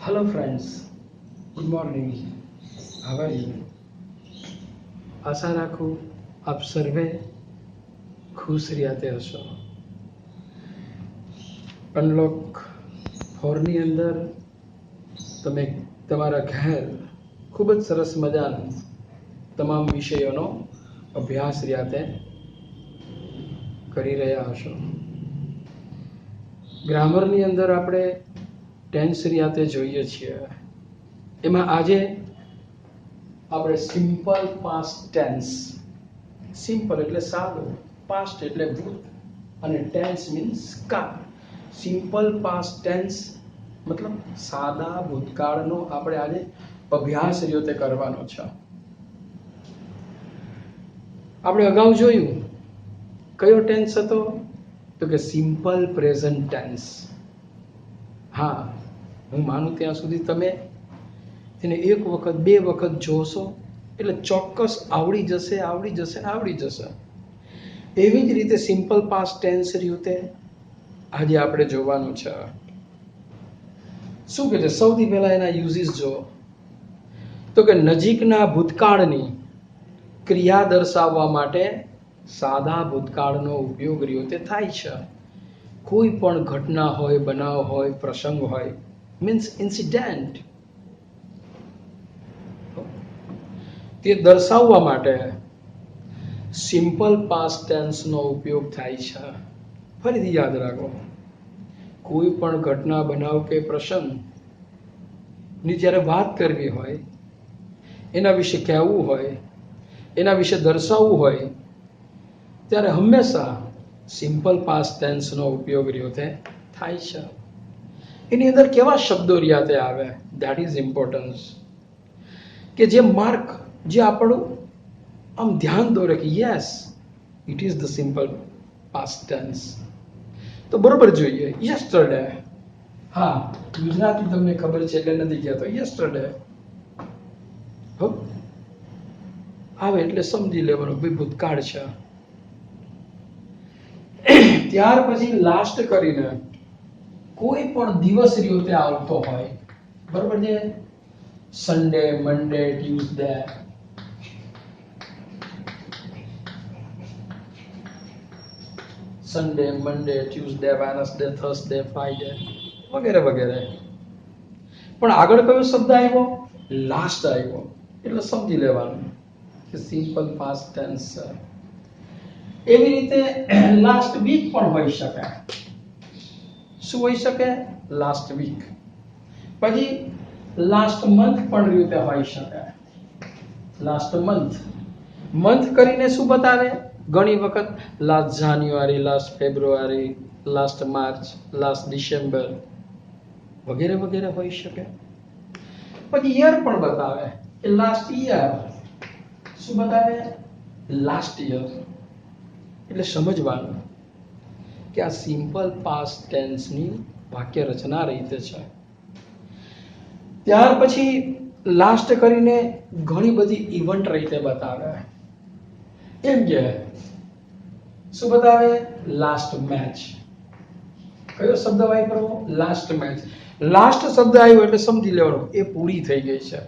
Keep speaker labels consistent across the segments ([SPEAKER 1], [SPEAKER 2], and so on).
[SPEAKER 1] Hello friends, good morning. How are you? આશા રાખું આપ સર્વે ખુશ રહ્યા તે હશો. અનલોક 4 ની અંદર તમે તમારા ઘેર ખૂબ જ સરસ મજાનો તમામ વિષયોનો અભ્યાસ રહ્યા તે કરી રહ્યા હશો. ગ્રામરની અંદર આપણે ટેન્સ રહ્યા તે જોઈએ છીએ. એમાં આજે આપણે સિમ્પલ પાસ્ટ ટેન્સ, સિમ્પલ એટલે સાદું, પાસ્ટ એટલે ભૂત અને ટેન્સ મીન્સ કાળ. સિમ્પલ પાસ્ટ ટેન્સ મતલબ સાદા ભૂતકાળનો આપણે આજે અભ્યાસ રહ્યો તે કરવાનો છે. આપણે અગાઉ જોયું કયો ટેન્સ હતો તો કે સિમ્પલ પ્રેઝન્ટ ટેન્સ. હા, હું માનું ત્યાં સુધી તમે એને એક વખત બે વખત જોશો એટલે ચોક્કસ આવડી જશે. એવી જ રીતે સિમ્પલ પાસ્ટ ટેન્સ રહ્યું તે આજે આપણે જોવાનું છે. શું કે છે સૌથી પહેલા એના યુઝિસ જો તો કે નજીકના ભૂતકાળની ક્રિયા દર્શાવવા માટે સાદા ભૂતકાળનો ઉપયોગ રહ્યો તે થાય છે. કોઈ પણ ઘટના હોય, બનાવ હોય, પ્રસંગ હોય, મીન્સ ઇન્સિડન્ટ, તે દર્શાવવા માટે સિમ્પલ પાસ્ટ ટેન્સનો ઉપયોગ થાય છે. ફરીથી યાદ રાખો, કોઈ પણ ઘટના, બનાવ કે પ્રસંગની જ્યારે વાત કરવી હોય, એના વિશે કહેવું હોય, એના વિશે દર્શાવવું હોય, ત્યારે હંમેશા સિમ્પલ પાસ્ટ ટેન્સનો ઉપયોગ રહ્યો તે થાય છે. એની અંદર કેવા શબ્દો રહ્યા તે આવે, ધેટ ઇઝ ઇમ્પોર્ટન્સ, કે જે માર્ક, જે આપણું આમ ધ્યાન દોરે કે yes it is the simple past tense. તો બરોબર જોઈએ. યસ્ટરડે, હા ગુજરાતી તમને ખબર છે એટલે નથી કહેતો. યસ્ટરડે આવે એટલે સમજી લેવાનું ભાઈ ભૂતકાળ છે. ત્યાર પછી લાસ્ટ કરીને કોઈ પણ દિવસ રહ્યો તે આવતો હોય, બરોબર છે. સન્ડે, મંડે, ટ્યુઝડે, સન્ડે, મંડે, ટ્યુઝડે, વેનસડે, થર્સડે, ફ્રાઈડે વગેરે વગેરે. પણ આગળ કયો શબ્દ આવ્યો? લાસ્ટ આવ્યો એટલે સમજી લેવાનું કે સિમ્પલ પાસ્ટ ટેન્સ છે. એવી રીતે લાસ્ટ વીક પણ હોઈ શકે. શું હોઈ શકે? Last week. પછી લાસ્ટ મંથ પણ રીતે હોઈ શકે. લાસ્ટ મંથ, મંથ કરીને શું બતાવે? ઘણી વખત લાસ્ટ જાન્યુઆરી, લાસ્ટ ફેબ્રુઆરી, લાસ્ટ માર્ચ, લાસ્ટ ડિસેમ્બર વગેરે વગેરે હોઈ શકે. પછી યર પણ બતાવે કે લાસ્ટ યર. શું બતાવે? Last year. એટલે સમજવાનું કે આ સિમ્પલ પાસ્ટ ટેન્સની વાક્ય રચના રીતે છે. ત્યાર પછી લાસ્ટ કરીને ઘણી બધી ઇવેન્ટ રીતે બતાવે. એમ કે શું બતાવે? Last match. કયો શબ્દ વાપરવો? Last match. લાસ્ટ શબ્દ આવ્યો એટલે સમજી લેવાનું એ પૂરી થઈ ગઈ છે.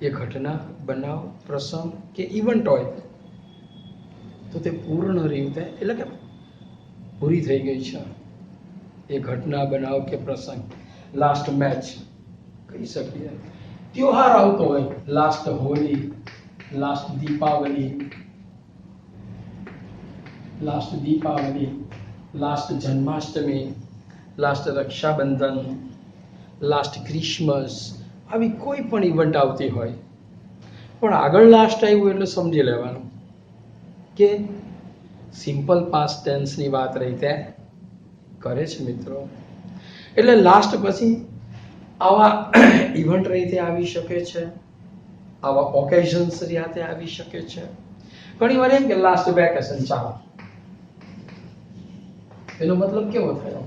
[SPEAKER 1] એ ઘટના, બનાવ, પ્રસંગ કે ઇવેન્ટ હોય તો તે પૂર્ણ રીતે એટલે કે પૂરી થઈ ગઈ છે. એ ઘટના, બનાવ કે પ્રસંગ. લાસ્ટ મેચ કહી શકીએ. ત્યોહાર આવતો હોય, last Holi, last Deepavali, last Janmashtami, last Rakshabandhan, last Christmas, આવી કોઈ પણ ઇવેન્ટ આવતી હોય પણ આગળ લાસ્ટ આવ્યું એટલે સમજી લેવાનું કે સિમ્પલ પાસ્ટ ટેન્સની વાત રહી તે કરે છે મિત્રો. એટલે લાસ્ટ પછી આવા ઇવેન્ટ રીતે આવી શકે છે, આવા ઓકેઝન્સ રીતે આવી શકે છે. ઘણી વાર એમ કે લાસ્ટ વેકેશન ચાલો, એનો મતલબ કેવો થયો?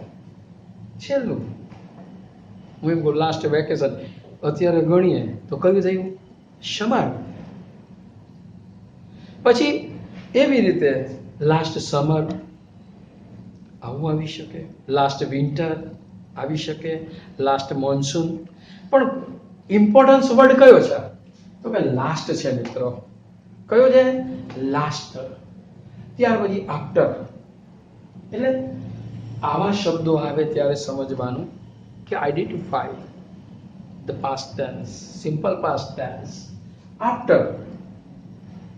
[SPEAKER 1] છેલ્લું. હું એમ કહું લાસ્ટ વેકેશન, અત્યારે ગણીએ તો કયું થયું? સમર. પછી એવી રીતે લાસ્ટ સમર આવું આવી શકે. લાસ્ટ વિન્ટર, આવી શકે, લાસ્ટ મોન્સૂન. પણ ઇમ્પોર્ટન્સ વર્ડ કયો છે? તો કે લાસ્ટ છે મિત્રો. કયો છે? લાસ્ટ. ત્યાર પછી આફ્ટર. એટલે આવા શબ્દો આવે ત્યારે સમજવાનું કે identify the past tense, simple past tense, after.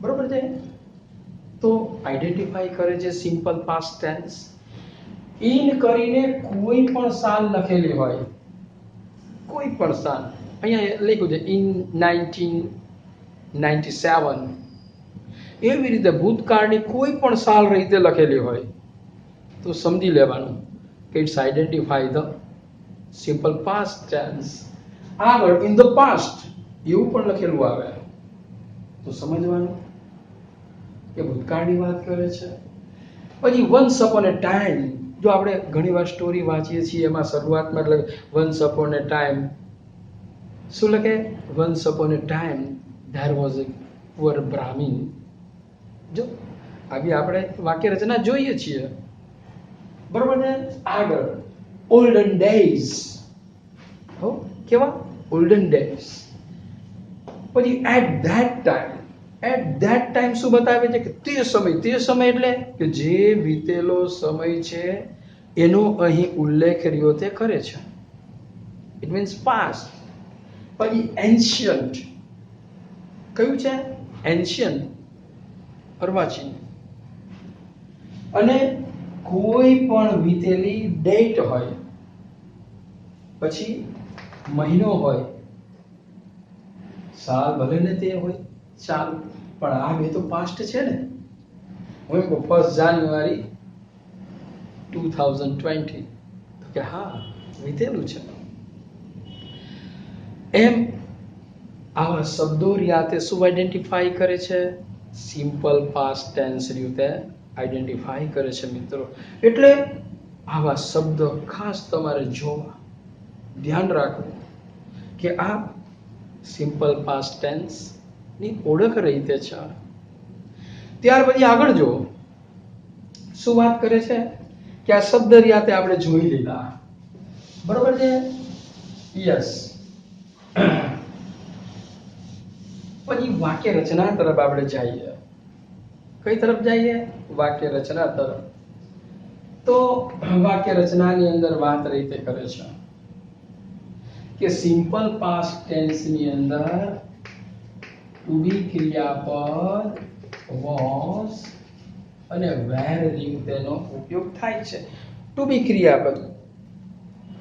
[SPEAKER 1] બરોબર છે? તો આઈડેન્ટિફાઈ કરે છે સિમ્પલ પાસ્ટ ટેન્સ. ઇન કરીને કોઈ પણ સાલ લખેલી હોય, કોઈ પણ સાલ, અહીંયા લખ્યું છે ઇન 1997, એવી રીતે ભૂતકાળની કોઈ પણ સાલ રીતે લખેલી હોય તો સમજી લેવાનું કે it's identify the simple past tense. આગળ ઇન ધ પાસ્ટ એવું પણ લખેલું આવે તો સમજવાનું કે ભૂતકાળની વાત કરે છે. પછી વન્સ અપોન એ ટાઈમ, જો આપણે ઘણીવાર સ્ટોરી વાંચીએ છીએ એમાં શરૂઆતમાં એટલે વન્સ અપોન એ ટાઈમ શું લખે? Once upon A time there was A poor બ્રાહ્મીન. જો આવી આપણે વાક્ય રચના જોઈએ છીએ, બરોબર ને? આગળ ઓલ્ડન ડેઝ, હો કેવા? Olden days. પછી at that time, at that time શું બતાવે છે? કે તે સમય, તે સમય એટલે કે જે વીતેલો સમય છે એનો અહીં ઉલ્લેખ રહ્યો તે કરે છે. It means past. પછી એન્શિયન્ટ, કયું છે? એન્શિયન્ટ, અર્વાચીન. અને કોઈ પણ વીતેલી ડેટ હોય, પછી મહિનો હોય, સાલ ભલે ને તે હોય, સાલ, પણ આ બે તો પાસ્ટ છે ને. હું કહું 1 જાન્યુઆરી 2020 તો કે હા વીતેલું છે. એમ આવા શબ્દો રીતે શું આઈડેન્ટિફાઈ કરે છે? સિમ્પલ પાસ્ટ ટેન્સ રીતે આઈડેન્ટિફાઈ કરે છે મિત્રો. એટલે આવા શબ્દ ખાસ તમારે જોવા, ધ્યાન રાખવું કે આ સિમ્પલ પાસ્ટ ટેન્સ ની ઓળખ રીતે છે. ત્યાર પછી આગળ જો શું વાત કરે છે કે આ શબ્દ રીતે આપણે જોઈ લીધા, બરોબર છે? યસ. પછી વાક્ય રચના તરફ આપણે જઈએ. કઈ તરફ જઈએ? વાક્ય રચના તરફ. તો વાક્ય રચનાની અંદર વાત રીતે કરે છે કે સિમ્પલ પાસ્ટ ટેન્સ ની અંદર ટુ બી ક્રિયાપદ, વોઝ અને વેર રહ્યું તેનો ઉપયોગ થાય છે. ટુ બી ક્રિયાપદ,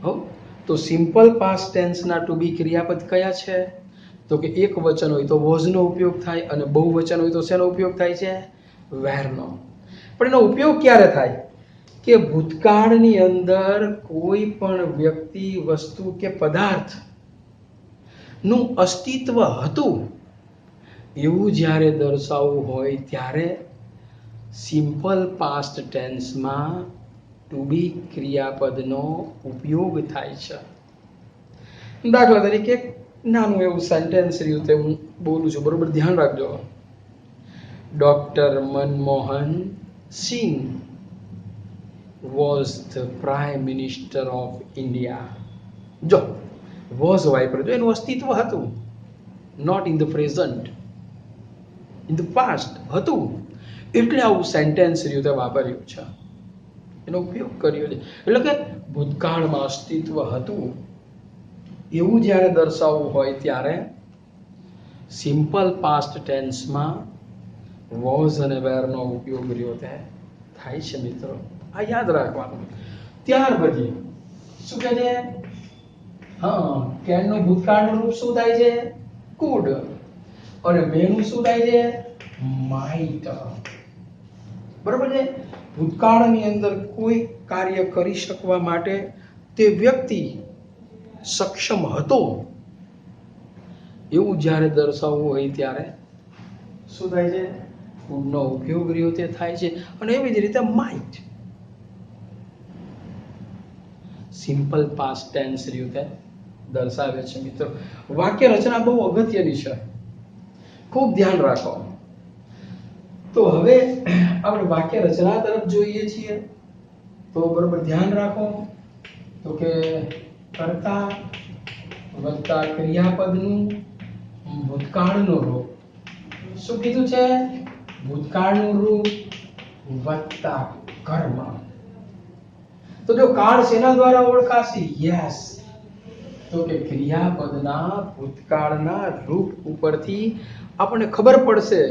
[SPEAKER 1] હો તો સિમ્પલ પાસ્ટ ટેન્સ ના ટુ બી ક્રિયાપદ કયા છે? તો કે એક વચન હોય તો વોઝ નો ઉપયોગ થાય, અને બહુવચન હોય તો શેનો ઉપયોગ થાય છે? વેર નો. પણ એનો ઉપયોગ ક્યારે થાય? કે ભૂતકાળની અંદર કોઈ પણ વ્યક્તિ, વસ્તુ કે પદાર્થ નું અસ્તિત્વ હતું એવું જ્યારે દર્શાવવું હોય ત્યારે સિમ્પલ પાસ્ટ ટેન્સમાં ટુ બી ક્રિયાપદનો ઉપયોગ થાય છે. દાખલા તરીકે નાનું એવું સેન્ટેન્સ રીતે હું બોલું છું, બરોબર? ધ્યાન રાખજો. Doctor Manmohan Singh was the prime minister of India. જો was વાપર્યું તો એનું અસ્તિત્વ હતું, not in the present, in the past હતું, એટલે આવું સેન્ટેન્સ રીતે વાપર્યું છે, એનો ઉપયોગ કર્યો છે. એટલે કે ભૂતકાળમાં અસ્તિત્વ હતું એવું જ્યારે દર્શાવવું હોય ત્યારે સિમ્પલ પાસ્ટ ટેન્સમાં વોઝ અને વેરનો ઉપયોગ રહ્યો થાય છે મિત્રો. આ યાદ રાખવાનું. ત્યાર પછી શું કહે છે? હા, કેન નું ભૂતકાળનું રૂપ શું થાય છે? કુડ. અને મે નું શું થાય છે? માઇટ. બરોબર છે? ભૂતકાળની અંદર કોઈ કાર્ય કરી શકવા માટે તે વ્યક્તિ સક્ષમ હતો એવું જ્યારે દર્શાવવું હોય ત્યારે શું થાય છે? કુડનો ઉપયોગ રહ્યો તે થાય છે. અને એવી જ રીતે માઇટ, સિમ્પલ પાસ્ટ ટેન્સ રીતે દર્શાવે છે મિત્રો. વાક્ય રચના બહુ અગત્યની છે, ખૂબ ધ્યાન રાખો. તો હવે આપણે વાક્ય રચના તરફ જોઈએ છીએ, તો બરોબર ધ્યાન રાખો. તો કે કર્તા વત્તા ક્રિયાપદનું ભૂતકાળનું રૂપ. શું કીધું છે? ભૂતકાળનું રૂપ વત્તા કર્મ. તો જો કાળ શેના દ્વારા ઓળખાશે? યસ, તો કે ક્રિયાપદના ભૂતકાળના રૂપ ઉપરથી આપણને ખબર પડશે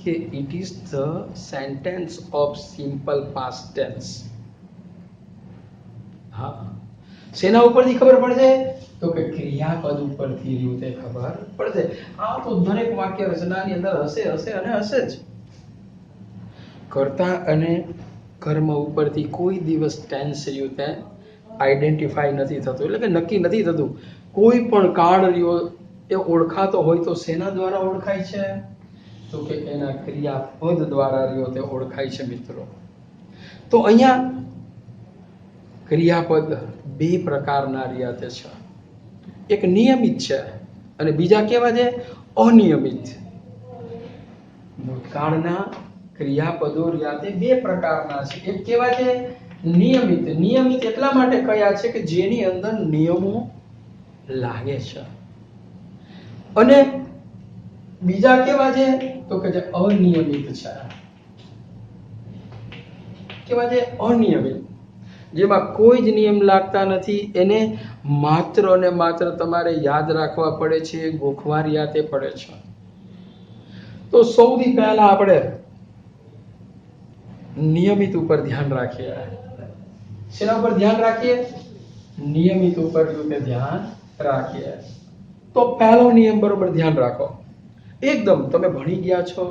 [SPEAKER 1] કે it is the sentence of simple past tense. હા, શેના ઉપરથી ખબર પડશે? તો કે ક્રિયાપદ ઉપરથી રીતે ખબર પડશે. આ તો દરેક વાક્ય રચનાની અંદર હશે હશે અને હશે જ. કર્તા અને કર્મ ઉપરથી કોઈ દિવસ ટેન્સ રીતે આઈડેન્ટિફાઈ નથી થતું, એટલે કે નક્કી નથી થતું. કોઈ પણ કાળ રહ્યો એ ઓળખાતો હોય તો શેના દ્વારા ઓળખાય છે? તો કે એના ક્રિયાપદ દ્વારા રહ્યો તે ઓળખાય છે મિત્રો. તો અહીંયા ક્રિયાપદ બે પ્રકારના રહ્યા તે છે. એક નિયમિત છે અને બીજા કેવા છે? અનિયમિત. ભૂતકાળના ક્રિયાપદો રહ્યા તે બે પ્રકારના છે. એક કેવા છે? નિયમિત. નિયમિત એટલા માટે કયા છે કે જેની અંદર નિયમો લાગે છે. અને બીજા કેવા છે? તો કે જે અનિયમિત છે. કેવા છે? અનિયમિત, જેમાં કોઈ જ નિયમ લાગતા નથી. એને માત્ર અને માત્ર તમારે યાદ રાખવા પડે છે, ગોખવારિયાતે પડે છે. તો સૌથી પહેલા આપણે નિયમિત ઉપર ધ્યાન રાખીએ. શેના ઉપર ધ્યાન રાખીએ? નિયમિત ઉપર ધ્યાન રાખીએ. તો પહેલો નિયમ બરોબર ધ્યાન રાખો. એકદમ તમે ભણી ગયા છો,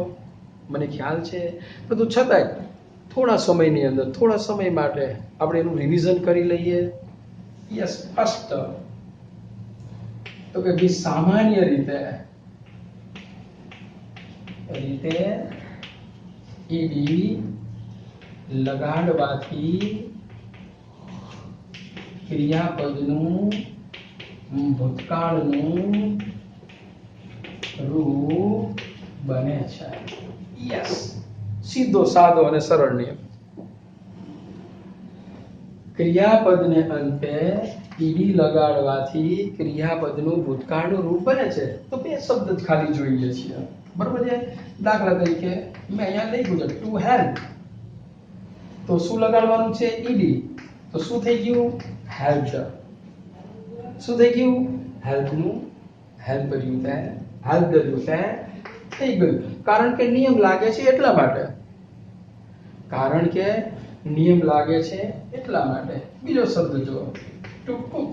[SPEAKER 1] મને ખ્યાલ છે, પરંતુ છતાંય થોડા સમયની અંદર, થોડા સમય માટે આપણે એનું રિવિઝન કરી લઈએ. યસ, ફર્સ્ટ તો કે ભાઈ સામાન્ય રીતે ઈડી લગાડવાથી ક્રિયાપદનું ભૂતકાળનું રૂપ બને છે. યસ, સીધો સાદો અને સરળ નિયમ. ક્રિયાપદને અંતે ઈડી લગાડવાથી ક્રિયાપદનું ભૂતકાળનું રૂપ બને છે. તો બે શબ્દ જ ખાલી જોઈએ છીએ, બરોબર છે? દાખલા તરીકે મેં અહીંયા લખ્યું છે ટુ હેલ્પ. તો શું લગાડવાનું છે? ઈડી. તો શું થઈ ગયું? હેલ્પ. શું થઈ ગયું? હેલ્પનું હેલ્પ રહ્યું છે, હેલ્પ રહ્યું છે, થઈ ગયું. કારણ કે નિયમ લાગે છે એટલા માટે. કારણ કે નિયમ લાગે છે એટલા માટે. બીજો શબ્દ જો ટુ કુક.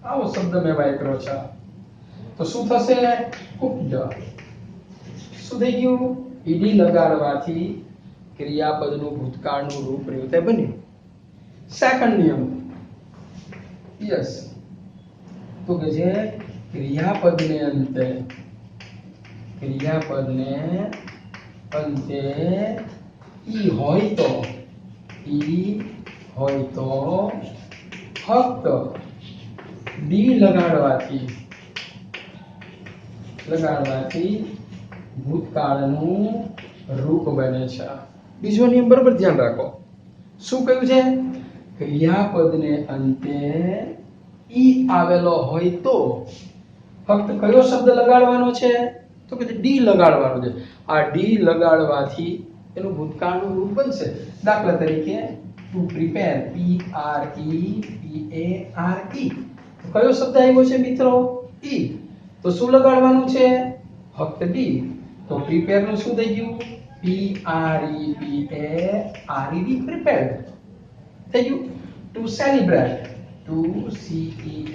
[SPEAKER 1] આવો શબ્દ મેં વાપર્યો છે. તો શું થશે? કુકડ. શું થઈ ગયું? ઈડી લગાડવાથી ક્રિયાપદનું ભૂતકાળનું રૂપ રહ્યું તે બન્યું. સેકન્ડ નિયમ. યસ, તો કે જે ક્રિયાપદને અંતે ઈ હોય તો ફક્ત ડી લગાડવાથી ભૂતકાળનું રૂપ બને છે. બીજો નિયમ બરોબર ધ્યાન રાખો. શું કહ્યું છે? ક્રિયાપદને અંતે ઈ આવેલો હોય તો ફક્ત કયો શબ્દ લગાડવાનો છે? તો કે ડી લગાડવાનો છે. આ ડી લગાડવાથી એનું ભૂતકાળનું રૂપ બનશે. દાખલા તરીકે ટુ પ્રિપેર, PREPARE. કયો શબ્દ આવ્યો છે મિત્રો? ઈ. તો શું લગાડવાનું છે? ફક્ત ડી. તો પ્રિપેર નું શું થઈ ગયું? PREPARED, prepared થઈ ગયું. To celebrate, to CELEBRATE,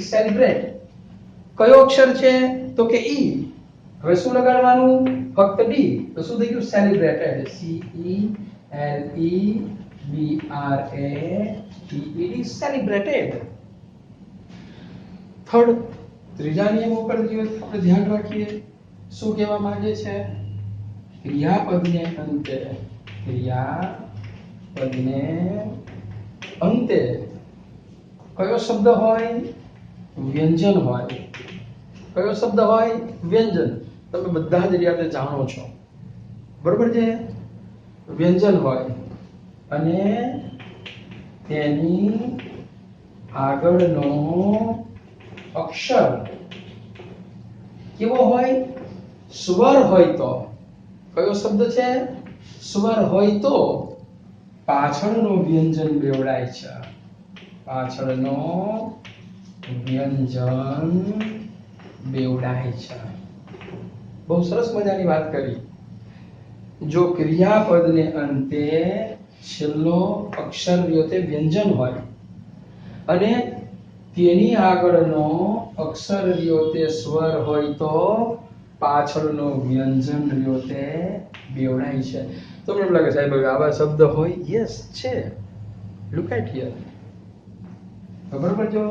[SPEAKER 1] celebrate. કયો અક્ષર છે? તો કે ઈ. હવે શું લગાડવાનું? ફક્ત ડી. તો શું થઈ ગયું? Celebrated, CELEBRATED, celebrated. થર્ડ, ત્રીજા નિયમ ઉપર આપણે ધ્યાન રાખીએ. શું કહેવા માંગે છે? ક્રિયાપદને અંતે કયો શબ્દ હોય? વ્યંજન હોય. કયો શબ્દ હોય? વ્યંજન. તમે બધા જ રીતે જાણો છો, બરોબર છે? વ્યંજન હોય અને તેની આગળનો અક્ષર કેવો હોય? સ્વર હોય તો. કયો શબ્દ છે? સ્વર હોય તો પાછળનો વ્યંજન બેવડાય છે. પાછળનો વ્યંજન બેવડાય છે. બહુ સરસ મજાની વાત કરી. જો ક્રિયાપદને અંતે છેલ્લો અક્ષર રહ્યો તે વ્યંજન હોય અને તેની આગળનો અક્ષર રહ્યો તે સ્વર હોય તો પાછળનો વ્યંજન રહ્યો તે બેવડાય છે. તો મને લાગે સાહેબ હવે આવા શબ્દ હોય? યસ છે. Look at here. ખબર પડજો.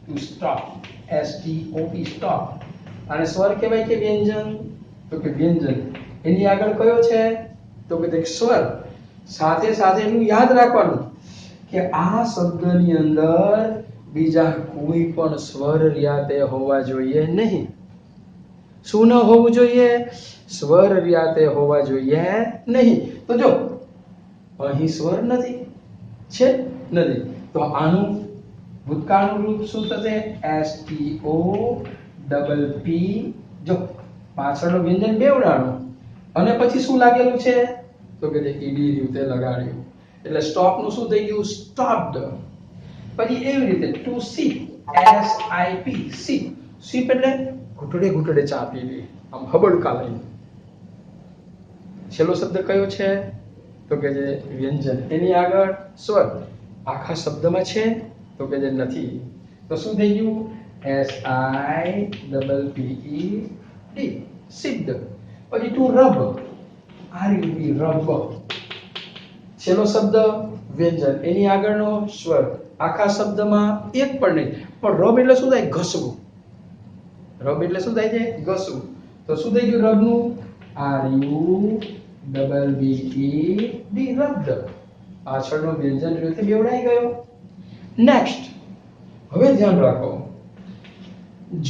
[SPEAKER 1] To stop, STOP, stop. આને સ્વર કહેવાય કે વ્યંજન? તો કે વ્યંજન. એની આગળ કયો છે? તો કે સ્વર. સાથે સાથે એનું યાદ રાખવાનું કે આ શબ્દની અંદર બીજા કોઈ પણ સ્વર રહ્યા તે હોવા જોઈએ નહીં. શું ન હોવું જોઈએ? સ્વર રહ્યા તે હોવા જોઈએ નહીં. તો જો અહીં સ્વર નથી, છે નથી, તો આનું ભૂતકાળનું રૂપ શું થશે? STOPP. જો પાછળનો વ્યંજન બેવડાણું અને પછી શું લાગેલું છે? તો કે ઈડી રીતે લગાડ્યું. એટલે સ્ટોપ નું શું થઈ ગયું? સ્ટોપ્ડ. પછી એવી રીતે ટુ સીપ, SIP, સીપ. સીપ એટલે ઘૂંટડે ઘૂંટડે ચા પીવી, આમ હબડકા લઈને. છેલ્લો શબ્દ કયો છે? તો કે જે વ્યંજન. એની આગળ સ્વર આખા શબ્દમાં છે? તો કે જે નથી. તો શું થઈ ગયું? SIPPED, સિદ્ધ. પછી ટુ રબ, RUB, રબ. છેલ્લો શબ્દ વ્યંજન. એની આગળનો સ્વર આખા શબ્દમાં એક પણ નહીં. પણ રબ એટલે શું થાય? ઘસવું. રબ એટલે શું થાય છે? ઘસવું. તો શું થઈ ગયું રબનું? RUBBED, રબ્દ. પાછળનો વ્યંજન રહ્યો તે બેવડાઈ ગયો. નેક્સ્ટ. હવે ધ્યાન રાખો.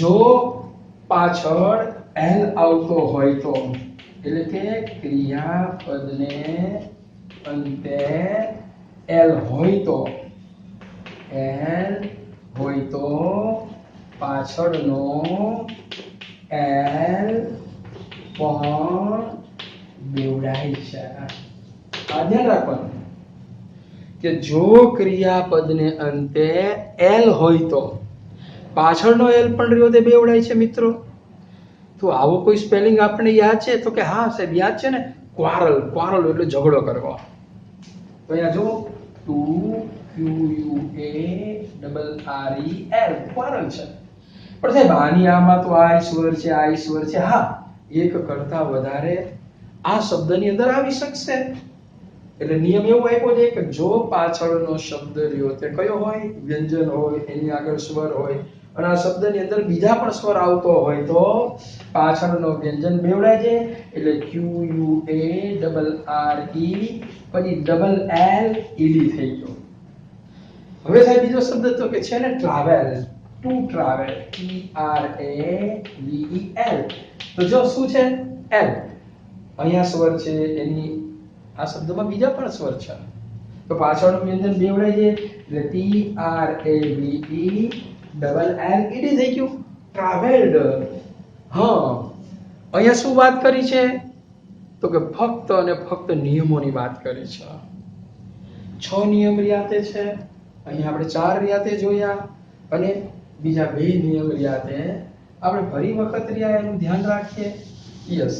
[SPEAKER 1] જો પાછળ L આવતો હોય તો, એટલે કે ક્રિયાપદને અંતે L હોય તો, પાછળનો L પણ બેવડાય છે. આ ધ્યાન રાખવાનું કે જો ક્રિયાપદને અંતે L હોય તો પાછળનો L પણ રહ્યો તે બેવડાય છે. મિત્રો, તો આવો કોઈ સ્પેલિંગ આપણને યાદ છે? તો કે હા સાહેબ યાદ છે ને. ક્વારલ. ક્વારલ એટલે ઝઘડો કરવો. તો અહીંયા જો QUARREL, ક્વારલ છે. પણ સાહેબ આની આમાં તો આ સ્વર છે, આ સ્વર છે. હા, એક કરતા વધારે આ શબ્દની અંદર આવી શકશે. એટલે નિયમ એવો આપ્યો છે કે જો પાછળનો શબ્દ રહ્યો તે કયો હોય? વ્યંજન હોય, એની આગળ સ્વર હોય અને આ શબ્દની અંદર બીજા પણ સ્વર આવતો હોય તો પાછળનો વ્યંજન બેવડાય છે. એટલે QUARRE, પછી ડબલ L ED થઈ ગયો. હવે સાહેબ બીજો શબ્દ તો કે છે ને ટ્રાવેલ. To travel, TRAVEL. તો જો શું છે? L. અહીંયા સ્વર છે, એની આ શબ્દમાં બીજા પણ સ્વર છે. તો પાછળનું વ્યંજન બેવડાય છે. એટલે TRAVE, ડબલ L ED થઈ ગયું. ટ્રાવેલ્ડ. હા, અહીંયા શું વાત કરી છે? તો કે ફક્ત અને ફક્ત નિયમોની વાત કરી છે. 6 નિયમ રહ્યા છે. અહીં આપણે 4 રહ્યા જોયા અને બીજા 2 નિયમ રહ્યા આપણે ફરી વખત રહ્યા એનું ધ્યાન રાખીએ. યસ.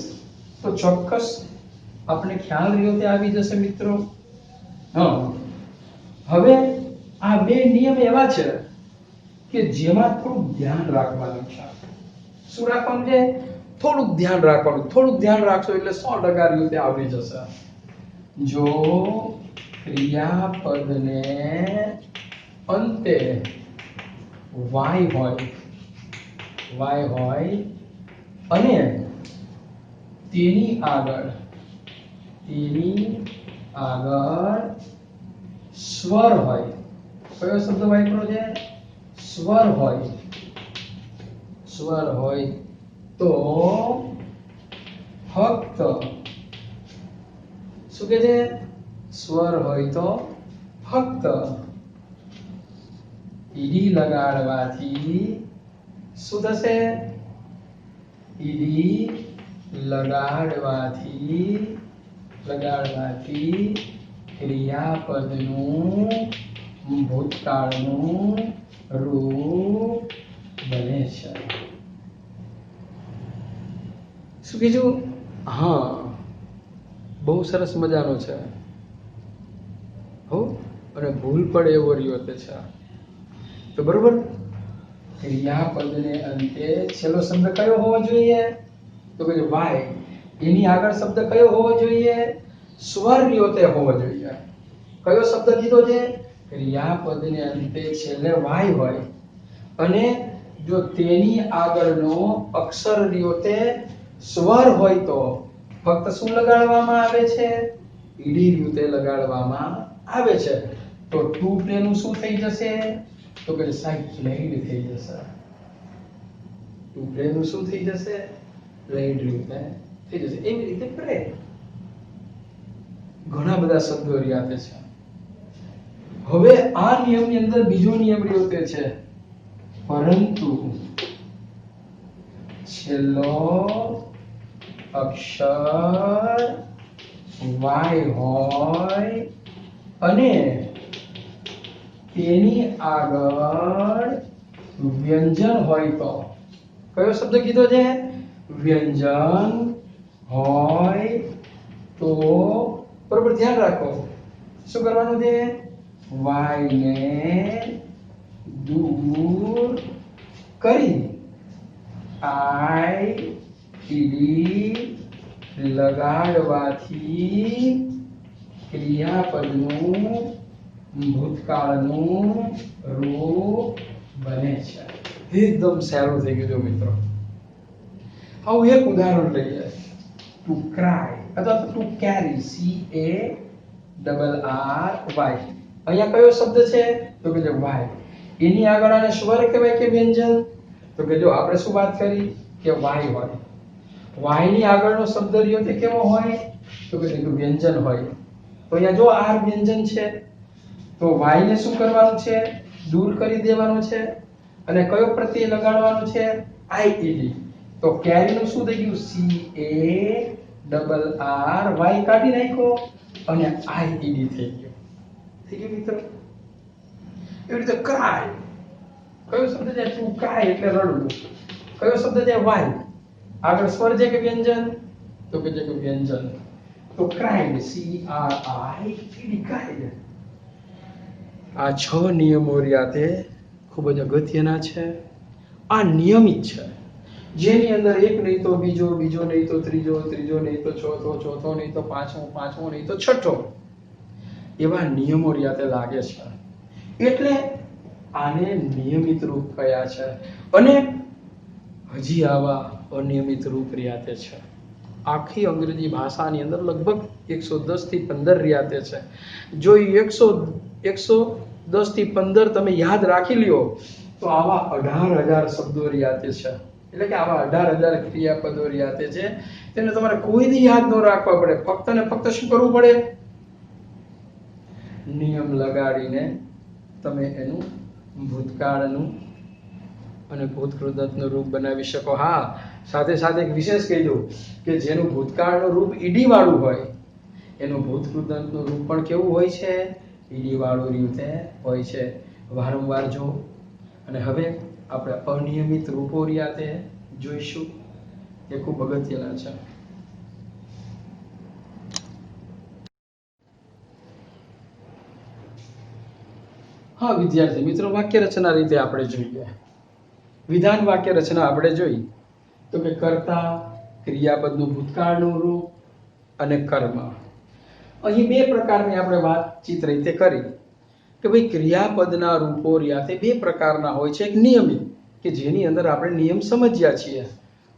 [SPEAKER 1] તો ચોક્કસ આપણે ખ્યાલ રહ્યો તે આવી જશે મિત્રો. હા, હવે આ 2 નિયમ એવા છે કે જેમાં થોડું ધ્યાન રાખવાનું છે. શું રાખવાનું છે? થોડુંક ધ્યાન રાખવાનું. થોડુંક ધ્યાન રાખશો એટલે 100% રીતે આવડી જશે. જો ક્રિયાપદને અંતે y હોય અને તેની આગળ સ્વર હોય. કયો શબ્દ વાપર્યો છે? સ્વર હોય તો ફક્ત શું કહે છે? સ્વર હોય તો ફક્ત ઈડી લગાડવાથી શું થશે? ઈડી લગાડવાથી ક્રિયાપદનું ભૂતકાળનું રૂપ બને છે. શું કીધું? હા, બહુ સરસ મજાનો છે હો. અને ભૂલ પડે એવો રહ્યો તે છે. તો બરોબર, ક્રિયાપદને અંતે છેલ્લો શબ્દ કયો હોવો જોઈએ? તો કે વાય. એની આગળ શબ્દ કયો હોવો જોઈએ? સ્વર રહ્યો તે હોવો જોઈએ. કયો શબ્દ કીધો છે? ક્રિયાપદને અંતે છેલ્લે વાય હોય અને જો તેની આગળનો અક્ષર રહ્યો તે સ્વર હોય તો ફક્ત શું લગાડવામાં આવે છે? ઈડી રહ્યું તે લગાડવામાં આવે છે. તો ટુ પ્લેનું શું થઈ જશે? તો કે સાહેબ પ્લેડ થઈ જશે. ટુ પ્લેનું શું થઈ જશે? પ્લેડ રહ્યું તે થઈ જશે. એવી રીતે પ્લે ઘણા બધા શબ્દો રહ્યા છે. હવે આ નિયમની અંદર બીજો નિયમ રહ્યો તે છે પરંતુ છેલ્લો અક્ષર વાય હોય અને તેની આગળ વ્યંજન હોય તો કયો શબ્દ કીધો છે? વ્યંજન હોય તો બરોબર ધ્યાન રાખો. શું કરવાનું છે? વાય ને દૂર કરી આઈ ઈડી લગાડવાથી ક્રિયાપદનું ભૂતકાળનું રૂપ બને છે. એકદમ સહેલું થઈ ગયું મિત્રો. આવું એક ઉદાહરણ લઈએ. ટુ ક્રાય અથવા ટુ કેરી, CARRY. અહીંયા કયો શબ્દ છે? તો કે વાય. એની આગળ આને સ્વર કહેવાય કે વ્યંજન? તો કે જો આપણે શું વાત કરી કે વાય હોય. વાય ની આગળનો શબ્દ રહ્યો તે કેવો હોય? તો કે વ્યંજન હોય. તો અહીંયા જો આર વ્યંજન છે તો વાય ને શું કરવાનું છે? દૂર કરી દેવાનું છે. અને કયો પ્રત્યય લગાડવાનો છે? આઈઈડી. તો કેરી નું શું થઈ ગયું? CARRY કાઢી નાખ્યો અને આઈઈડી થઈ ગયો. થઈ ગયું મિત્રો? એવી રીતે ક્રાય. કયો શબ્દ છે? ટુ ક્રાય એટલે રડવું. કયો શબ્દ છે? વાય. આગળ સ્વર છે કે વ્યંજન? તો કે છે કે વ્યંજન. તો ક્રાઇડ, CRIED, ક્રાઇડ. આ 6 નિયમો રહ્યા તે ખૂબ જ અગત્યના છે. આ નિયમિત છે, જેની અંદર એક નહીં તો બીજો, બીજો નહીં તો ત્રીજો, ત્રીજો નહીં તો ચોથો, ચોથો નહીં તો પાંચમો, પાંચમો નહીં તો છઠ્ઠો, એવા નિયમો રહ્યા તે લાગે છે. એટલે આને નિયમિત રૂપ કયા છે. અને હજી આવા અનિયમિત રૂપ રહ્યા તે છે. આખી અંગ્રેજી ભાષાની અંદર લગભગ 110 થી 15 રહ્યા તે છે. જો 110 થી 15 તમે યાદ રાખી લ્યો તો આવા 18,000 શબ્દો રહ્યા તે છે. એટલે કે આવા 18,000 ક્રિયાપદો રહ્યા તે છે. તેને તમારે કોઈ દી યાદ ન રાખવા પડે. ફક્ત ને ફક્ત શું કરવું પડે? નિયમ લગાડીને તમે એનું ભૂતકાળનું અને ભૂતકૃતનું રૂપ બનાવી શકો. હા, સાથે સાથે એક વિશેષ કહી દઉં કે જેનું ભૂતકાળનું રૂપ ઈડી વાળું હોય એનું ભૂતકૃતનું રૂપ પણ કેવું હોય છે? ઈડી વાળું રીતે હોય છે. વારંવાર જો. અને હવે આપણે અનિયમિત રૂપો રહ્યા તે જોઈશું. એ ખૂબ અગત્યના છે. હા વિદ્યાર્થી મિત્રો, વાક્ય રચના રીતે આપણે જોઈએ. વિધાન વાક્ય રચના આપણે જોઈ તો કે કર્તા, ક્રિયાપદનું ભૂતકાળનું રૂપ અને કર્મ. અહીં બે પ્રકારની આપણે વાતચીત રીતે કરી કે ભાઈ ક્રિયાપદના રૂપો રહ્યા તે બે પ્રકારના હોય છે. એક નિયમિત કે જેની અંદર આપણે નિયમ સમજ્યા છીએ,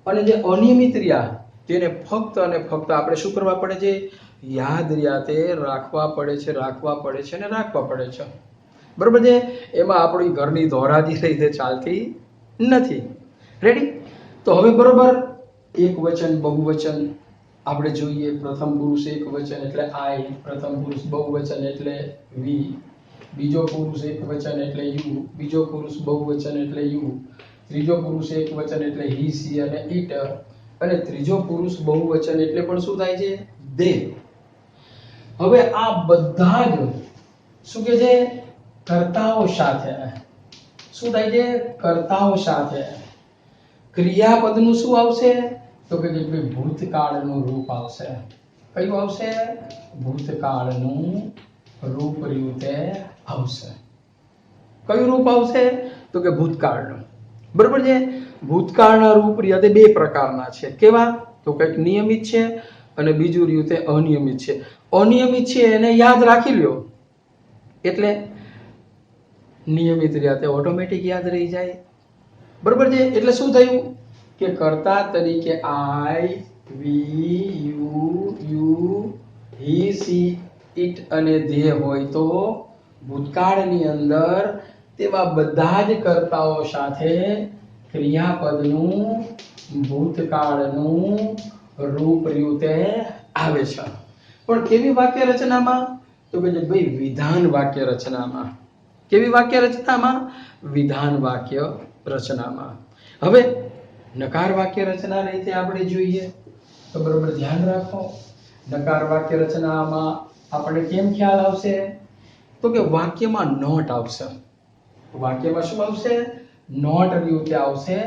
[SPEAKER 1] અને જે અનિયમિત રહ્યા તેને ફક્ત અને ફક્ત આપણે શું કરવા પડે છે? યાદ રહ્યા તે રાખવા પડે છે, રાખવા પડે છે અને રાખવા પડે છે. બરોબર છે? એમાં આપણી ઘરની ધોરાજી રીતે ચાલતી નથી. રેડી? તો હવે બરોબર એક વચન, બહુવચન આપણે જોઈએ પ્રથમ પુરુષ એક વચન એટલે આઈ, પ્રથમ પુરુષ બહુવચન એટલે વી, બીજો પુરુષ એક વચન એટલે યુ, બીજો પુરુષ બહુવચન એટલે યુ, ત્રીજો પુરુષ એક વચન એટલે હી, સી અને ઇટ, અને ત્રીજો પુરુષ બહુવચન એટલે પણ શું થાય છે? દે. હવે આ બધા જ શું કે છે? કર્તાઓ સાથે. શું થાય છે? કર્તાઓ સાથે. ક્રિયાપદનું શું આવશે? તો કે ભાઈ ભૂતકાળનું રૂપ આવશે. કયું આવશે? ભૂતકાળનું રૂપ રહ્યું તે આવશે. કયું રૂપ આવશે? તો કે ભૂતકાળનું. બરોબર છે? ભૂતકાળના રૂપ રહ્યા તે બે પ્રકારના છે. કેવા? તો કંઈક નિયમિત છે અને બીજું રહ્યું તે અનિયમિત છે. અનિયમિત છે એને યાદ રાખી લ્યો એટલે નિયમિત રહ્યા તે ઓટોમેટિક યાદ રહી જાય. બરોબર છે? એટલે શું થયું કે કર્તા તરીકે આઈ, વી, યુ, હી, સી, ઇટ અને ધે હોય તો ભૂતકાળની અંદર તેવા બધા જ કર્તાઓ સાથે ક્રિયાપદનું ભૂતકાળનું રૂપ રહ્યું તે આવે છે. પણ કેવી વાક્ય રચનામાં? તો કે ભાઈ વિધાન વાક્ય રચનામાં. કેવી વાક્ય રચનામાં? વિધાન વાક્ય રચનામાં. હવે નકાર વાક્ય રચના રીતે આપણે જોઈએ તો બરોબર ધ્યાન રાખો. નકાર વાક્ય રચનામાં આપણે કેમ ખ્યાલ આવશે? તો કે વાક્યમાં નોટ આવશે. વાક્યમાં શું આવશે? નોટ રહ્યું કે આવશે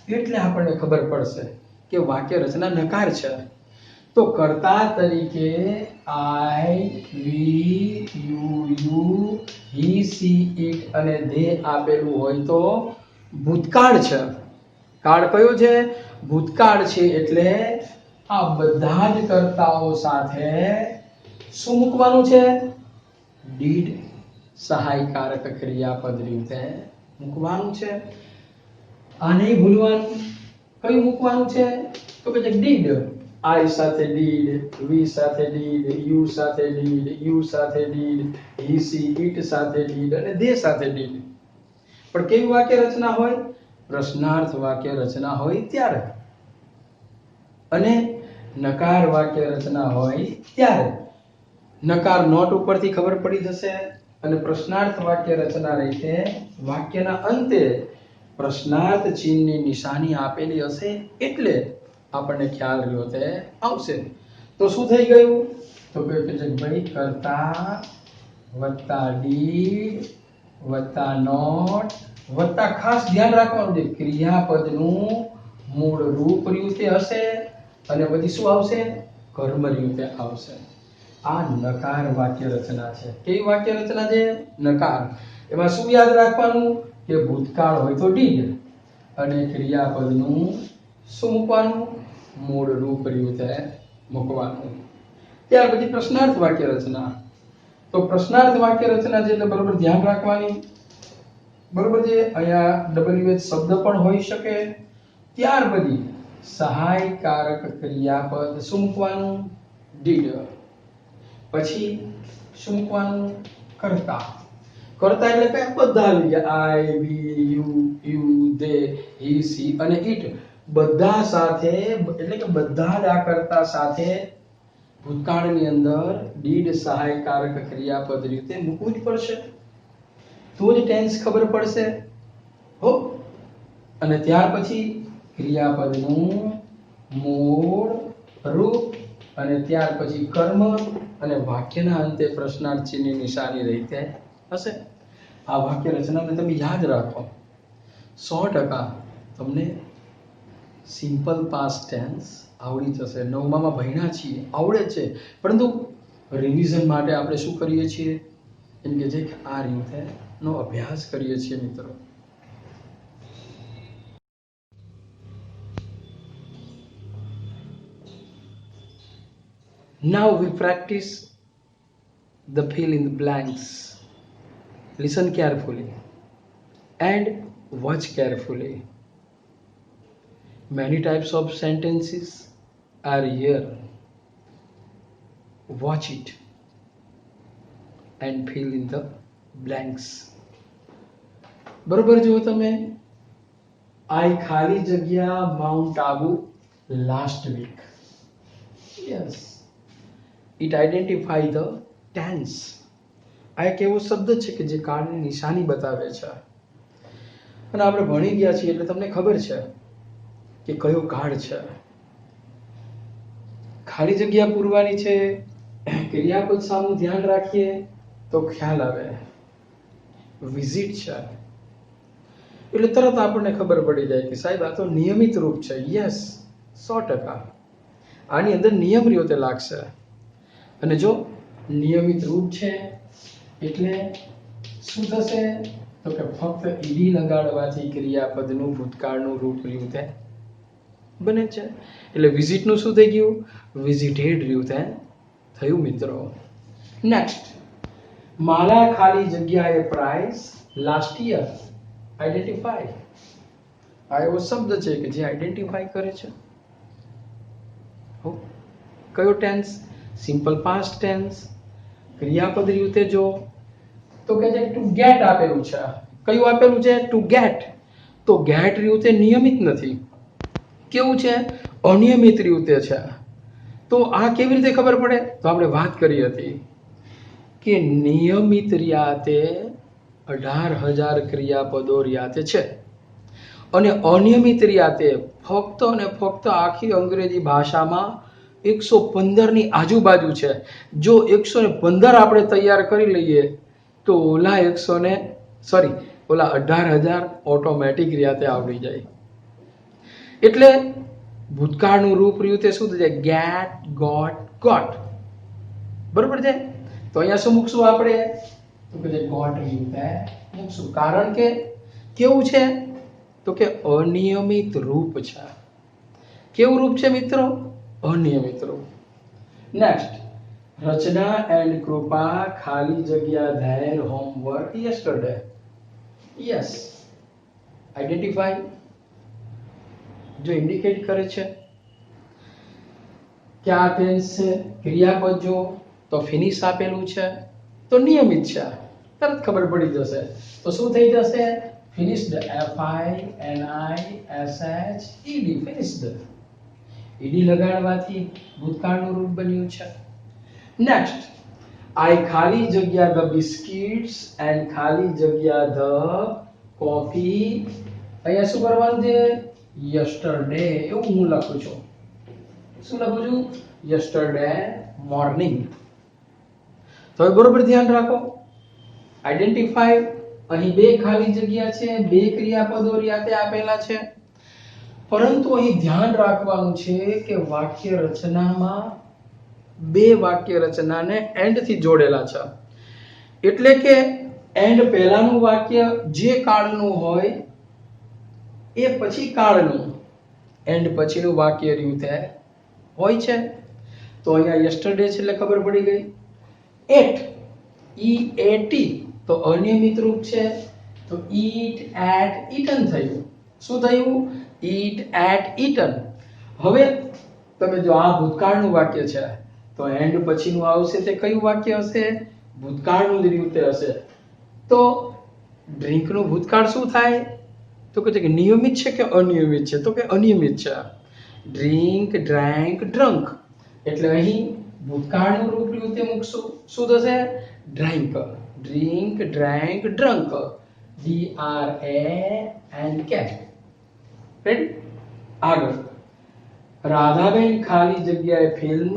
[SPEAKER 1] એટલે આપણને ખબર પડશે કે વાક્ય રચના નકાર છે. તો કર્તા તરીકે આઈ, વી, યુ, હી, સી, ઇટ અને ધે આપેલું હોય તો ભૂતકાળ છે. કાળ કયો છે? ભૂતકાળ છે. એટલે આ બધા જ કર્તાઓ સાથે શું મૂકવાનું છે? ડીડ સહાયકારક ક્રિયાપદ રીતે મૂકવાનું છે. આ નહીં ભૂલવાનું. કયું મૂકવાનું છે? તો કે ડીડ. આઈ સાથે ડીડ, વી સાથે ડીડ, યુ સાથે ડીડ, યુ સાથે ડીડ, હી, સી, ઇટ સાથે ડીડ અને ધે સાથે ડીડ. પણ કેવી વાક્ય રચના હોય? પ્રશ્નાર્થ વાક્ય રચના હોય ત્યારે. અને નકાર વાક્ય રચના હોય ત્યારે. નકાર નોટ ઉપરથી ખબર પડી જશે અને પ્રશ્નાર્થ વાક્ય રચના રીતે વાક્યના અંતે પ્રશ્નાર્થ ચિહ્નની નિશાની આપેલી હશે એટલે આપણને ખ્યાલ રહ્યો તે આવશે. તો શું થઈ ગયું? તો કે ભાઈ કર્તા વત્તા ડીડ વત્તા નોટ વત્તા ખાસ ધ્યાન રાખવાનું છે ક્રિયાપદનું મૂળ રૂપ રહ્યું તે હશે અને પછી શું આવશે? કર્મ રહ્યું તે આવશે. આ નકાર વાક્ય રચના છે. કેવી વાક્ય રચના છે? નકાર. એમાં શું યાદ રાખવાનું કે ભૂતકાળ હોય તો ડીડ અને ક્રિયાપદનું શું મૂકવાનું? મૂળ રૂપ રહ્યું તે મૂકવાનું. ત્યાર પછી પ્રશ્નાર્થ વાક્ય રચના. તો પ્રશ્નાર્થ વાક્ય રચના છે એટલે બરોબર ધ્યાન રાખવાની. બરોબર છે? અહીંયા WH શબ્દ પણ હોઈ શકે. ત્યાર પછી સહાયકારક ક્રિયાપદ શું મૂકવાનું? ડીડ. પછી શું મૂકવાનું? કર્તા. કર્તા એટલે કે બધા આવી ગયા. આઈ, વી, યુ, ધે, હી, સી અને ઇટ. બધા સાથે એટલે કે બધા જ આ કર્તા સાથે ભૂતકાળની અંદર ડીડ સહાયકારક ક્રિયાપદ રીતે મૂકવું જ પડશે. તો જ ટેન્સ ખબર પડશે. હો. અને ત્યાર પછી ક્રિયાપદનું મૂળ રૂપ અને ત્યાર પછી કર્મ અને વાક્યના અંતે પ્રશ્નાર્થ ચિહ્નની નિશાની રીતે હશે. આ વાક્ય રચનાને તમે યાદ રાખો. 100% તમને સિમ્પલ પાસ્ટ ટેન્સ આવડી જશે. 9માં ભણ્યા છીએ, આવડે છે, પરંતુ રિવિઝન માટે આપણે શું કરીએ છીએ? એમ કે જે આ રીતે નો અભ્યાસ કરીએ છીએ મિત્રો. Now we practice the fill in the blanks. Listen carefully and watch carefully. Many types of sentences are here. Watch it and fill in the blanks. બરોબર જુઓ તમે. આઈ ખાલી જગ્યા mount Abu last week. Yes, it identify the tense. આ એક એવો શબ્દ છે કે જે કાળની નિશાની બતાવે છે. અને આપણે ભણી ગયા છીએ એટલે તમને ખબર છે કે કયો કાળ છે. ખાલી જગ્યા પૂરવાની છે, ક્રિયાપદ સામું ધ્યાન રાખીએ તો ખ્યાલ આવે. વિઝિટ છે એટલે તરત આપણને ખબર પડી જાય કે સાહેબ આ તો નિયમિત રૂપ છે. યસ, 100%. આની અંદર નિયમ રહ્યો તે લાગશે. અને જો નિયમિત રૂપ છે એટલે શું થશે તો કે ફક્ત ઈડી લગાડવાથી ક્રિયાપદનું ભૂતકાળનું રૂપ રહ્યું તે બને છે. એટલે વિઝિટનું શું થઈ ગયું? વિઝિટેડ રહ્યું તે થયું મિત્રો. નેક્સ્ટ, માલા ખાલી જગ્યાએ પ્રાઇસ લાસ્ટ યર. આઈડેન્ટિફાઈ. આ એવો શબ્દ છે કે જે આઈડેન્ટિફાઈ કરે છે. કયો ટેન્સ? Simple past tense. ક્રિયાપદ રીતે જો તો કે છે ટુ ગેટ આપેલું છે. કયું આપેલું છે? Two gate. તો ગેટ રીતે નિયમિત નથી. કેવું છે? અનિયમિત રીતે છે. તો આ કેવી રીતે ખબર પડે? તો આપણે વાત કરી હતી કે નિયમિત રિયાતે 18,000 ક્રિયાપદો રિયાતે છે અને અનિયમિત રિયાતે ફક્ત અને ફક્ત આખી અંગ્રેજી ભાષામાં 115 ની આજુબાજુ છે. જો 115 આપણે તૈયાર કરી લઈએ તો ઓલા 18,000 ઓટોમેટિક રીતે આવડી જાય. એટલે ભૂતકાળનું રૂપ રહ્યું તે શું થશે? Get, got, got. બરોબર છે? તો અહીંયા શું મૂકશું આપણે? તો કે ગોટ રહ્યું તે મૂકશું. કારણ કે કેવું છે? તો કે અનિયમિત રૂપ છે. કેવું રૂપ છે મિત્રો? અનિયમિત રૂપ. નેક્સ્ટ, રચના એન્ડ કૃપા ખાલી જગ્યા there homework yesterday. Yes, identify. જો ઇન્ડિકેટ કરે છે કે આ ટેન્સ છે. ક્રિયાપદ જો તો ફિનિશ આપેલું છે તો નિયમિત છે. તરત ખબર પડી જશે. તો શું થઈ જશે? ફિનિશ્ડ. FINISHED. ફિનિશ્ડ. ઈડી લગાડવાથી ભૂતકાળનું રૂપ બન્યું છે. નેક્સ્ટ, આઈ ખાલી જગ્યા ધ બિસ્કિટ્સ એન્ડ ખાલી જગ્યા ધ કોફી. અહીંયા શું કરવાનું છે? યસ્ટરડે એવું હું લખું છું. શું લખું છું? Yesterday morning. તો બરોબર ધ્યાન રાખો. આઈડેન્ટિફાઈ. અહીં બે ખાલી જગ્યા છે, બે ક્રિયાપદો રિયાતે આપેલા છે. પરંતુ અહીં ધ્યાન રાખવાનું છે કે વાક્ય રચનામાં બે વાક્ય રચનાને એન્ડ થી જોડેલા છે. એટલે કે એન્ડ પહેલાનું વાક્ય જે કાળનું હોય એ પછી કાળનું, એન્ડ પછીનું વાક્ય રહ્યું તે હોય છે. તો અહીંયા યસ્ટરડે છે એટલે ખબર પડી ગઈ. એટ, EAT તો અનિયમિત રૂપ છે. તો eat, at, eaten થયું. શું થયું? eat, at, eaten. હવે તમે જો આ ભૂતકાળનું વાક્ય છે તો એન્ડ પછીનું આવશે તે કયું વાક્ય હશે? ભૂતકાળનું જ રીતે હશે. તો ડ્રિંકનું ભૂતકાળ શું થાય? તો કે છે નિયમિત છે કે અનિયમિત છે? તો કે અનિયમિત છે. Drink, drank, drunk. એટલે અહીં ભૂતકાળનું રૂપ રીતે મૂકશું. શું થશે? Drink. Drink, drank, drunk. DRANK. Ready? આગળ, રાધાબેન ખાલી જગ્યાએ film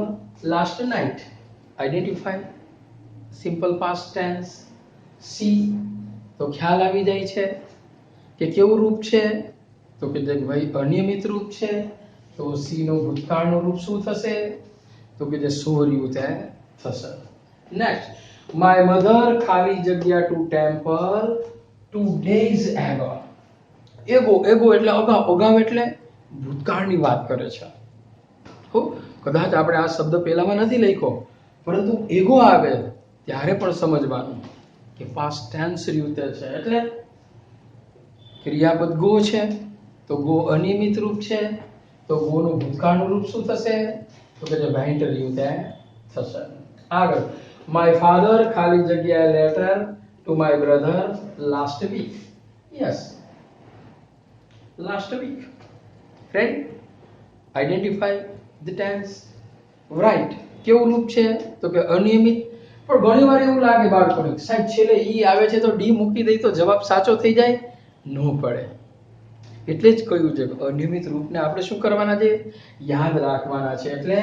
[SPEAKER 1] last night. Identify. Simple past tense. સી તો ખ્યાલ આવી જાય છે કે કેવું રૂપ છે? તો કે ભાઈ અનિયમિત રૂપ છે. તો સી નું ભૂતકાળનું રૂપ શું થશે? તો કે જે સોર્યું તે થશે. નેક્સ્ટ, માય મધર ખાલી જગ્યા two temple 2 days ago. Ago એટલે અગાઉ. અગાઉ એટલે ભૂતકાળની વાત કરે છે. કદાચ આપણે આ શબ્દ પહેલામાં નથી લખ્યો, પરંતુ એગો આવે ત્યારે પણ સમજવાનું કે પાસ્ટ ટેન્સ રીતે છે. એટલે ક્રિયાપદ ગો છે તો ગો અનિયમિત રૂપ છે. તો ગો નું ભૂતકાળનું રૂપ શું થશે? તો કે જે વેન્ટ રહ્યું તે થશે. આગળ, માય ફાધર ખાલી જગ્યા letter to my brother last week. Yes, last week. Ready? Identify the tense. Write કેવું રૂપ છે તો કે અનિયમિત. પણ ઘણીવાર એવું લાગે બાળકોને સાહેબ છેલ્લે ઈ આવે છે તો ડી મૂકી દઈ તો જવાબ સાચો થઈ જાય, ન પડે. એટલે જ કહ્યું છે કે અનિયમિત રૂપને આપણે શું કરવાના છે, યાદ રાખવાના છે. એટલે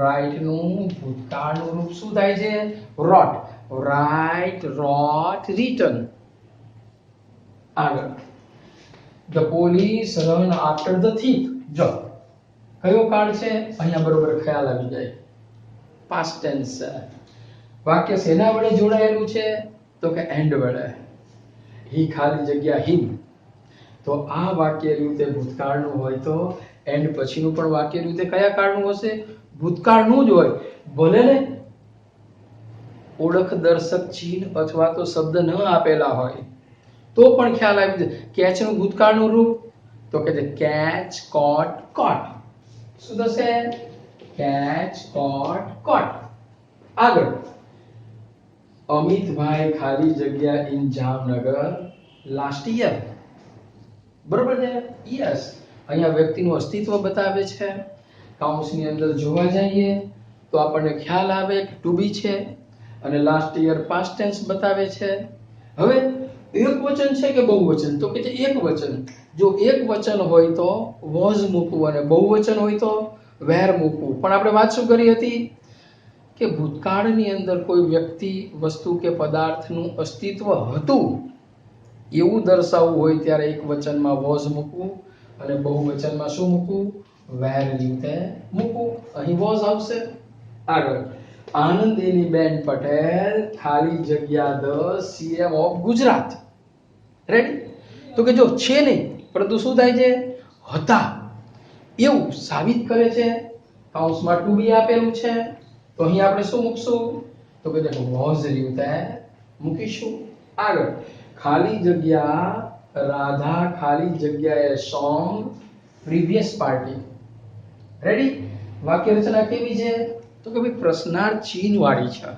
[SPEAKER 1] રાઈટ નું ભૂતકાળનું રૂપ શું થાય છે, રોટ. રાઈટ, રોટ, રિટન. આગળ the police run after the thief. જો કયો કાળ છે અહીંયા બરોબર ખ્યાલ આવી જાય. પાસ્ટ ટેન્સ છે. વાક્ય શેના વડે જોડાયેલું છે તો કે એન્ડ વડે. હી ખાલી જગ્યા હિમ. તો આ વાક્ય રીતે ભૂતકાળનું હોય તો એન્ડ પછીનું પણ વાક્ય રીતે કયા કાળનું હશે, ભૂતકાળનું જ હોય. ભલે ને ઓળખ દર્શક ચિહ્ન અથવા તો શબ્દ ન આપેલા હોય તો પણ ખ્યાલ આવી જાય. કેચ નું ભૂતકાળનું રૂપ તો કે છે કેચ, કોટ, કોટ. શું થશે, કેચ, કોટ, કોટ. આગળ અમિતભાઈ ખાલી જગ્યા ઇન જામનગર લાસ્ટ યર. બરોબર છે, યસ. અહીંયા વ્યક્તિનું અસ્તિત્વ બતાવે છે. કાઉન્સની અંદર જોવા જઈએ તો આપણને ખ્યાલ આવે કે ટુ બી છે અને લાસ્ટ યર પાસ્ટ ટેન્સ બતાવે છે. હવે એક વચન છે કે બહુવચન તો કે છે એક વચન. જો એક વચન હોય તો વોઝ મૂકવું અને બહુવચન હોય તો વેર મૂકવું. પણ આપણે વાત શું કરી હતી કે ભૂતકાળની અંદર કોઈ વ્યક્તિ, વસ્તુ કે પદાર્થનું અસ્તિત્વ હતું એવું દર્શાવવું હોય ત્યારે એક વચનમાં વોઝ મૂકવું અને બહુવચનમાં શું મૂકવું, વેર રીતે મૂકવું. અહીં વોઝ આવશે. આગળ આનંદીનીબેન પટેલ ખાલી જગ્યા the CM of Gujarat. Ready? તો કે જો છે નહીં પરંતુ શું થાય છે, હતા એવું સાબિત કરે છે. કાઉન્સમાં ટુ બી આપેલું છે તો અહીં આપણે શું મૂકશું તો કે દેખો વોઝ રીતે મૂકીશું. આગળ ખાલી જગ્યા રાધા ખાલી જગ્યાએ સોંગ પ્રીવિયસ પાર્ટી. રેડી? વાક્ય રચના કેવી છે તો કે ભાઈ પ્રશ્નાર્થ ચિહ્ન વાળી છે.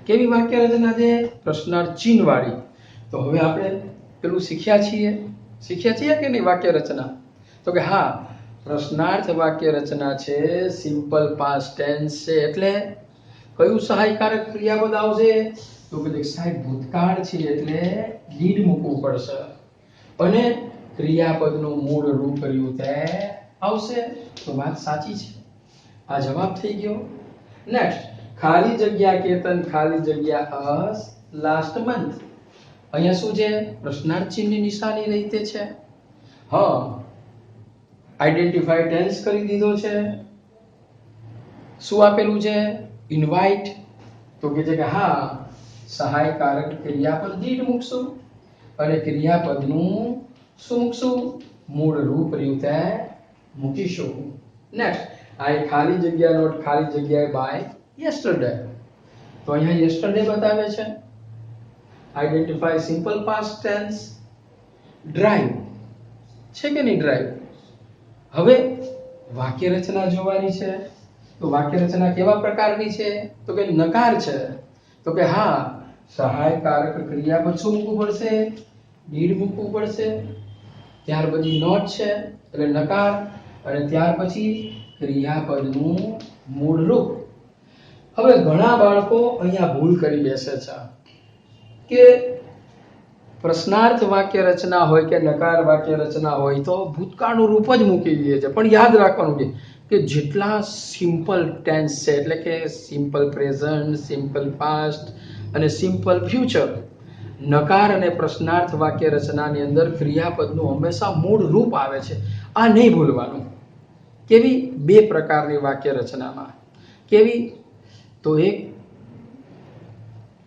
[SPEAKER 1] કેવી વાક્ય રચના છે, પ્રશ્નાર્થ ચિહ્ન વાળી. તો હવે આપણે પેલું શીખ્યા છીએ કે નહીં વાક્ય રચના? તો કે હા, પ્રશ્નાર્થ વાક્ય રચના છે, સિમ્પલ પાસ્ટ ટેન્સ છે. એટલે કયું સહાયકારક ક્રિયાપદ આવશે તો કે સાહેબ ભૂતકાળ છે એટલે ડીડ મૂકવું પડશે અને ક્રિયાપદનું મૂળ રૂપ રહ્યું તે આવશે. તો વાત સાચી છે. આ જવાબ થઈ ગયો. નેક્સ્ટ ખાલી જગ્યા કેતન ખાલી જગ્યા અસ લાસ્ટ મંથ. અહીંયા શું છે, પ્રશ્નાર્થ ચિહ્નની નિશાની રીતે છે. હા, આઈડેન્ટિફાઈ ટેન્સ કરી દીધો છે. શું આપેલું છે, ઇન્વાઇટ. તો કે છે કે હા, સહાયકારક ક્રિયાપદ ડીડ મૂકશું અને ક્રિયાપદનું શું મૂકશું, મૂળ રૂપ રીતે મૂકીશું. નેક્સ્ટ આઈ ખાલી જગ્યા નોટ ખાલી જગ્યાએ બાય યસ્ટરડે. તો અહીંયા યસ્ટરડે બતાવે છે. Identify simple past tense. Drive છે કે નહીં, ડ્રાઈવ. હવે વાક્ય રચના જોવાની છે. તો વાક્ય રચના કેવા પ્રકારની છે તો કે નકાર છે. તો કે હા, સહાયકારક ક્રિયાપદ શું મૂકવું પડશે, ડીડ મૂકવું પડશે. ત્યાર પછી નોટ છે એટલે નકાર અને ત્યાર પછી ક્રિયાપદનું મૂળ રૂપ. હવે ઘણા બાળકો અહીંયા ભૂલ કરી બેસે છે કે પ્રશ્નાર્થ વાક્ય રચના હોય કે નકાર વાક્ય રચના હોય તો ભૂતકાળનું રૂપ જ મૂકી દે છે. પણ યાદ રાખવાનું છે કે જેટલા સિમ્પલ ટેન્સ છે એટલે કે સિમ્પલ પ્રેઝન્ટ, સિમ્પલ પાસ્ટ અને સિમ્પલ ફ્યુચર, નકાર અને પ્રશ્નાર્થ વાક્ય રચનાની અંદર ક્રિયાપદનું હંમેશા મૂળ રૂપ આવે છે. આ નહીં ભૂલવાનું. કેવી, બે પ્રકારની વાક્ય રચનામાં. કેવી તો એક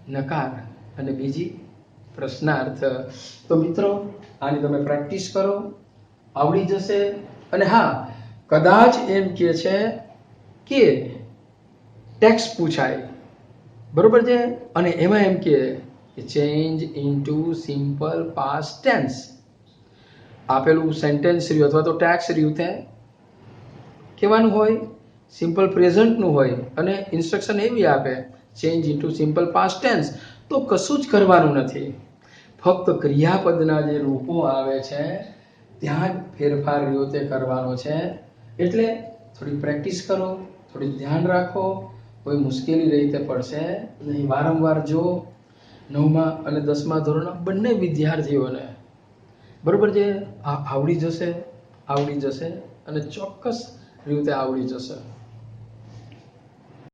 [SPEAKER 1] નકાર અને બીજી પ્રશ્નાર્થ. તો મિત્રો આની તમે પ્રેક્ટિસ કરો, આવડી જશે. અને હા, કદાચ એમ કહે છે કે ટેક્સ્ટ પૂછાય, બરોબર છે, અને એમાં એમ કે change into simple past tense. આપેલું સેન્ટેન્સ રહ્યું અથવા તો ટેક્સ્ટ રહ્યું તે કહેવાનું હોય, સિમ્પલ પ્રેઝન્ટનું હોય અને ઇન્સ્ટ્રક્શન એવી આપે change into simple past tense. તો કશું જ કરવાનું નથી, ફક્ત ક્રિયાપદના જે રૂપો આવે છે ત્યાં જ ફેરફાર રહ્યો તે કરવાનો છે. એટલે થોડી પ્રેક્ટિસ કરો, થોડી ધ્યાન રાખો, કોઈ મુશ્કેલી રીતે પડશે નહીં. વારંવાર જો 9મા અને 10મા ધોરણના બંને વિદ્યાર્થીઓને બરોબર છે આવડી જશે અને ચોક્કસ રીતે આવડી જશે.